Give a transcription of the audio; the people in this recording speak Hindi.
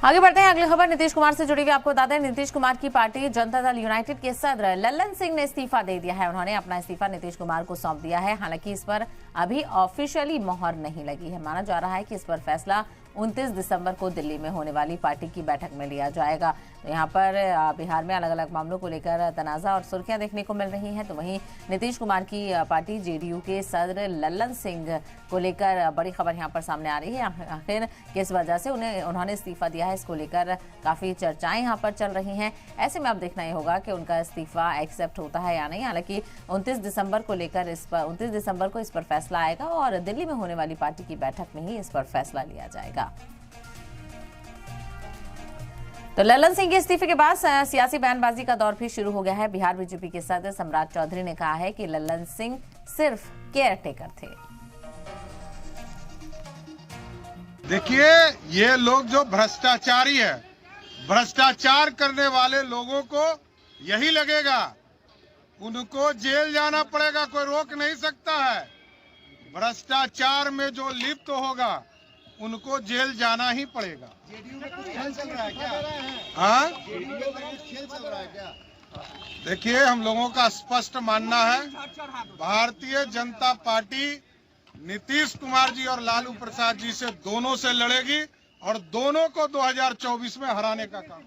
आगे बढ़ते हैं, अगली खबर नीतीश कुमार से जुड़ी हुई। आपको बता दें, नीतीश कुमार की पार्टी जनता दल यूनाइटेड के सदर लल्लन सिंह ने इस्तीफा दे दिया है। उन्होंने अपना इस्तीफा नीतीश कुमार को सौंप दिया है। हालांकि इस पर अभी ऑफिशियली मोहर नहीं लगी है। माना जा रहा है कि इस पर फैसला 29 दिसंबर को दिल्ली में होने वाली पार्टी की बैठक में लिया जाएगा। तो यहाँ पर बिहार में अलग अलग मामलों को लेकर तनाजा और सुर्खियां देखने को मिल रही हैं। तो वहीं नीतीश कुमार की पार्टी जेडीयू के सदर लल्लन सिंह को लेकर बड़ी खबर यहाँ पर सामने आ रही है। आखिर किस वजह से उन्होंने इस्तीफा दिया है, इसको लेकर काफी चर्चाएं यहाँ पर चल रही हैं। ऐसे में अब देखना ही होगा कि उनका इस्तीफा एक्सेप्ट होता है या नहीं। हालांकि 29 दिसंबर को लेकर 29 दिसंबर को इस पर फैसला आएगा और दिल्ली में होने वाली पार्टी की बैठक में ही इस पर फैसला लिया जाएगा। तो लल्लन सिंह के इस्तीफे के बाद सियासी बयानबाजी का दौर भी शुरू हो गया है। बिहार बीजेपी के सदस्य सम्राट चौधरी ने कहा है कि लल्लन सिंह सिर्फ केयर टेकर थे। देखिए, ये लोग जो भ्रष्टाचारी है, भ्रष्टाचार करने वाले लोगों को यही लगेगा, उनको जेल जाना पड़ेगा, कोई रोक नहीं सकता है। भ्रष्टाचार में जो लिप्त होगा उनको जेल जाना ही पड़ेगा। जेडीयू में कुछ खेल चल रहा है क्या? हाँ, जेडीयू में कुछ खेल चल रहा है क्या? देखिए, हम लोगों का स्पष्ट मानना है, भारतीय जनता पार्टी नीतीश कुमार जी और लालू प्रसाद जी से दोनों से लड़ेगी और दोनों को 2024 में हराने का काम